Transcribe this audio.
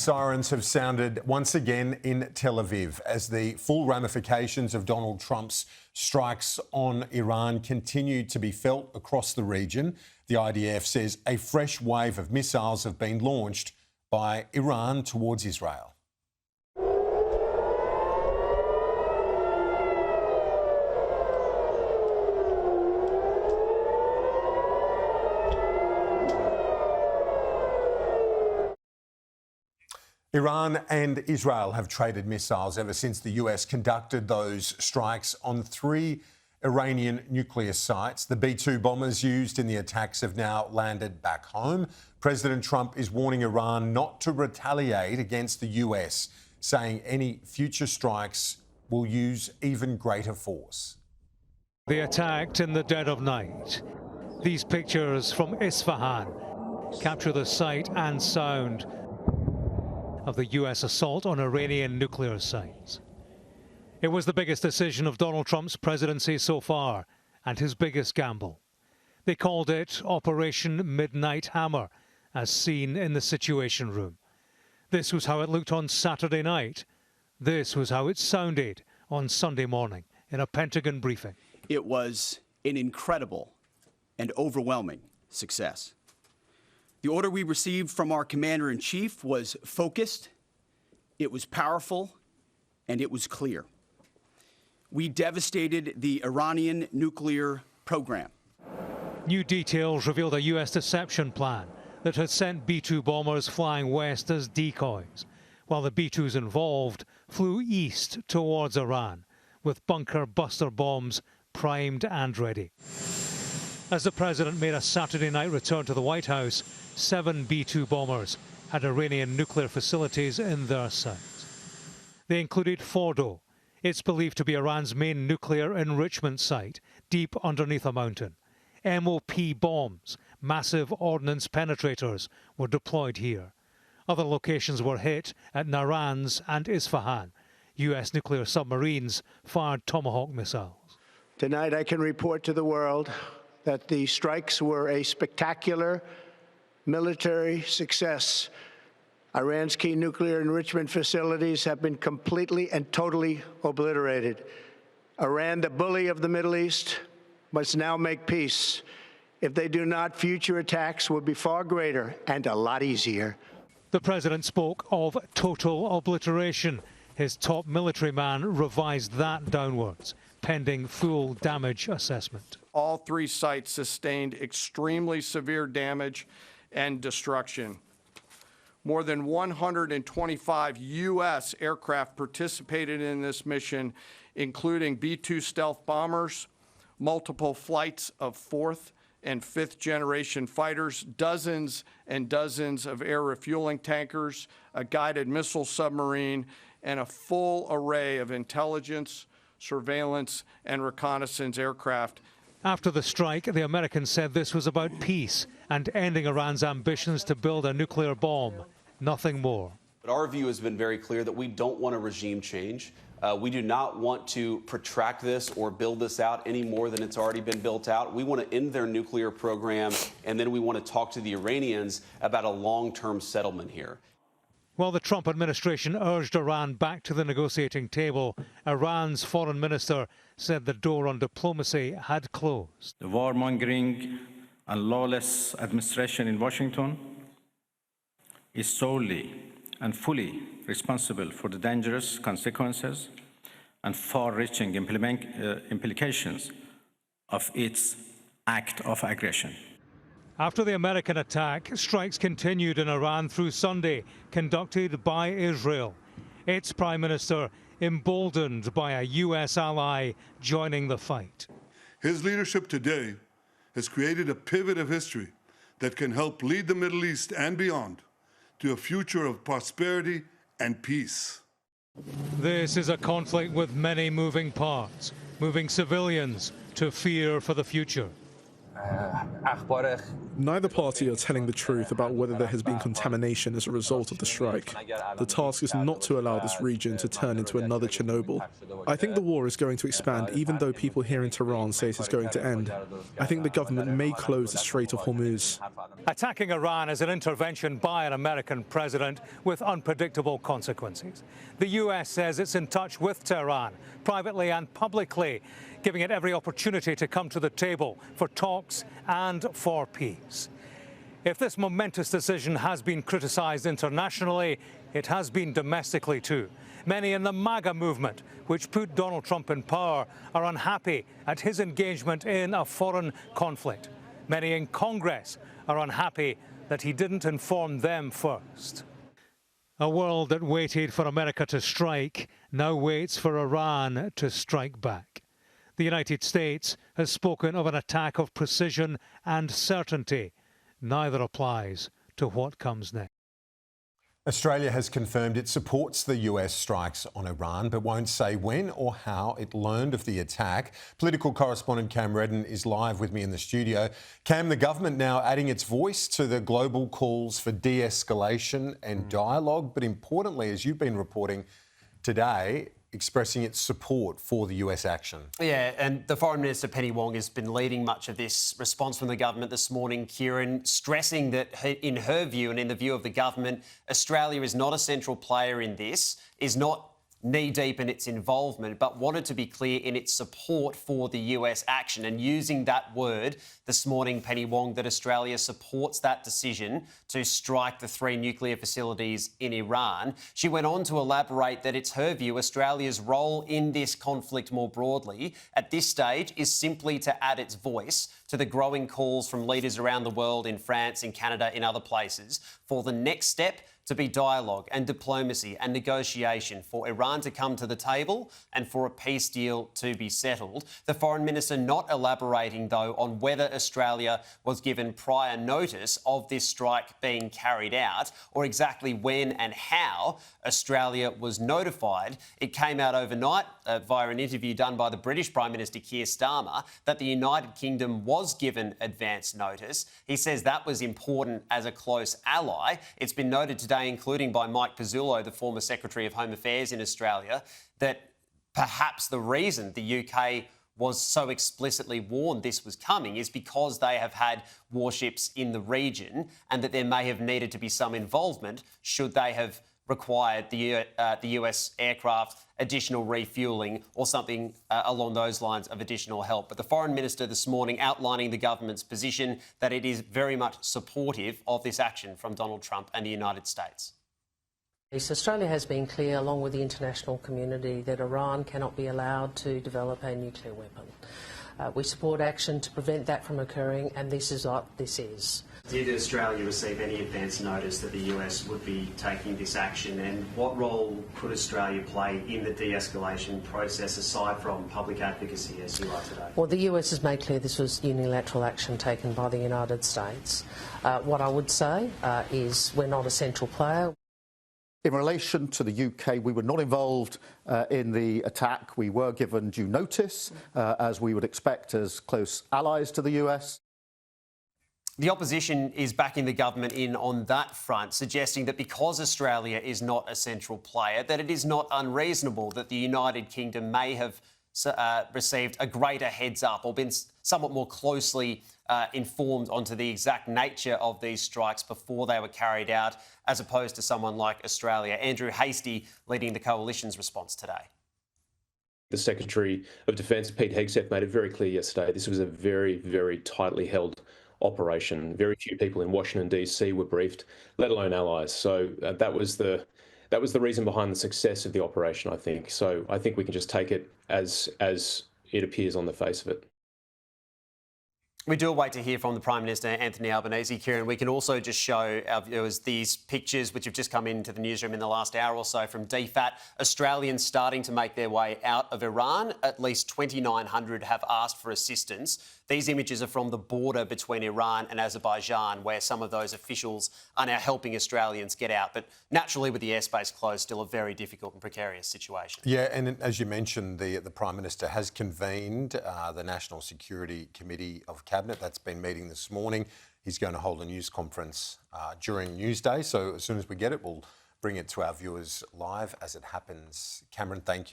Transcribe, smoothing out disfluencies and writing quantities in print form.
Sirens have sounded once again in Tel Aviv as the full ramifications of Donald Trump's strikes on Iran continue to be felt across the region. The IDF says a fresh wave of missiles have been launched by Iran towards Israel. Iran and Israel have traded missiles ever since the US conducted those strikes on 3 Iranian nuclear sites. The B-2 bombers used in the attacks have now landed back home. President Trump is warning Iran not to retaliate against the US, saying any future strikes will use even greater force. They attacked in the dead of night. These pictures from Isfahan capture the sight and sound of the US assault on Iranian nuclear sites. It was the biggest decision of Donald Trump's presidency so far, and his biggest gamble. They called it Operation Midnight Hammer, as seen in the Situation Room. This was how it looked on Saturday night. This was how it sounded on Sunday morning in a Pentagon briefing. It was an incredible and overwhelming success. The order we received from our commander-in-chief was focused, it was powerful, and it was clear. We devastated the Iranian nuclear program. New details revealed a US deception plan that had sent B-2 bombers flying west as decoys, while the B-2s involved flew east towards Iran, with bunker buster bombs primed and ready. As the president made a Saturday night return to the White House, 7 B-2 bombers had Iranian nuclear facilities in their sights. They included Fordo. It's believed to be Iran's main nuclear enrichment site, deep underneath a mountain. MOP bombs, massive ordnance penetrators, were deployed here. Other locations were hit at Naranz and Isfahan. US nuclear submarines fired Tomahawk missiles. Tonight I can report to the world that the strikes were a spectacular military success. Iran's key nuclear enrichment facilities have been completely and totally obliterated. Iran, the bully of the Middle East, must now make peace. If they do not, future attacks will be far greater and a lot easier. The president spoke of total obliteration. His top military man revised that downwards, pending full damage assessment. All 3 sites sustained extremely severe damage and destruction. More than 125 U.S. aircraft participated in this mission, including B-2 stealth bombers, multiple flights of 4th and 5th generation fighters, dozens and dozens of air refueling tankers, a guided missile submarine, and a full array of intelligence, surveillance, and reconnaissance aircraft. After the strike, the Americans said this was about peace and ending Iran's ambitions to build a nuclear bomb. Nothing more. But our view has been very clear that we don't want a regime change. We do not want to protract this or build this out any more than it's already been built out. We want to end their nuclear program, and then we want to talk to the Iranians about a long-term settlement here. While the Trump administration urged Iran back to the negotiating table, Iran's foreign minister said the door on diplomacy had closed. The warmongering and lawless administration in Washington is solely and fully responsible for the dangerous consequences and far-reaching implications of its act of aggression. After the American attack, strikes continued in Iran through Sunday, conducted by Israel. Its prime minister emboldened by a US ally joining the fight. His leadership today has created a pivot of history that can help lead the Middle East and beyond to a future of prosperity and peace. This is a conflict with many moving parts, moving civilians to fear for the future. Neither party are telling the truth about whether there has been contamination as a result of the strike. The task is not to allow this region to turn into another Chernobyl. I think the war is going to expand, even though people here in Tehran say it is going to end. I think the government may close the Strait of Hormuz. Attacking Iran is an intervention by an American president with unpredictable consequences. The US says it's in touch with Tehran, privately and publicly, giving it every opportunity to come to the table for talks and for peace. If this momentous decision has been criticised internationally, it has been domestically too. Many in the MAGA movement, which put Donald Trump in power, are unhappy at his engagement in a foreign conflict. Many in Congress are unhappy that he didn't inform them first. A world that waited for America to strike now waits for Iran to strike back. The United States has spoken of an attack of precision and certainty. Neither applies to what comes next. Australia has confirmed it supports the US strikes on Iran, but won't say when or how it learned of the attack. Political correspondent Cam Redden is live with me in the studio. Cam, the government now adding its voice to the global calls for de-escalation and dialogue, but importantly, as you've been reporting today, expressing its support for the US action. Yeah, and the Foreign Minister, Penny Wong, has been leading much of this response from the government this morning, Kieran, stressing that in her view and in the view of the government, Australia is not a central player in this, is not knee-deep in its involvement, but wanted to be clear in its support for the US action. And using that word this morning, Penny Wong, that Australia supports that decision to strike the 3 nuclear facilities in Iran. She went on to elaborate that it's her view Australia's role in this conflict more broadly at this stage is simply to add its voice to the growing calls from leaders around the world, in France, in Canada, in other places, for the next step to be dialogue and diplomacy and negotiation, for Iran to come to the table and for a peace deal to be settled. The Foreign Minister not elaborating, though, on whether Australia was given prior notice of this strike being carried out or exactly when and how Australia was notified. It came out overnight via an interview done by the British Prime Minister Keir Starmer that the United Kingdom was given advance notice. He says that was important as a close ally. It's been noted today, including by Mike Pizzullo, the former Secretary of Home Affairs in Australia, that perhaps the reason the UK was so explicitly warned this was coming is because they have had warships in the region and that there may have needed to be some involvement should they have required the US aircraft additional refuelling or something along those lines of additional help. But the Foreign Minister this morning outlining the government's position that it is very much supportive of this action from Donald Trump and the United States. Australia has been clear, along with the international community, that Iran cannot be allowed to develop a nuclear weapon. We support action to prevent that from occurring, and this is what this is. Did Australia receive any advance notice that the US would be taking this action, and what role could Australia play in the de-escalation process aside from public advocacy as you are today? Well, the US has made clear this was unilateral action taken by the United States. What I would say is we're not a central player. In relation to the UK, we were not involved in the attack. We were given due notice, as we would expect as close allies to the US. The opposition is backing the government in on that front, suggesting that because Australia is not a central player, that it is not unreasonable that the United Kingdom may have received a greater heads up or been somewhat more closely informed onto the exact nature of these strikes before they were carried out, as opposed to someone like Australia. Andrew Hastie leading the coalition's response today. The Secretary of Defence, Pete Hegseth, made it very clear yesterday this was a very, very tightly held operation. Very few people in Washington, D.C. were briefed, let alone allies. So that was the reason behind the success of the operation, I think. So I think we can just take it as it appears on the face of it. We do await to hear from the Prime Minister, Anthony Albanese, Kieran. We can also just show our viewers these pictures which have just come into the newsroom in the last hour or so from DFAT. Australians starting to make their way out of Iran. At least 2,900 have asked for assistance. These images are from the border between Iran and Azerbaijan, where some of those officials are now helping Australians get out. But naturally, with the airspace closed, still a very difficult and precarious situation. Yeah, and as you mentioned, the Prime Minister has convened the National Security Committee of Cabinet. That's been meeting this morning. He's going to hold a news conference during Newsday. So as soon as we get it, we'll bring it to our viewers live as it happens. Cameron, thank you.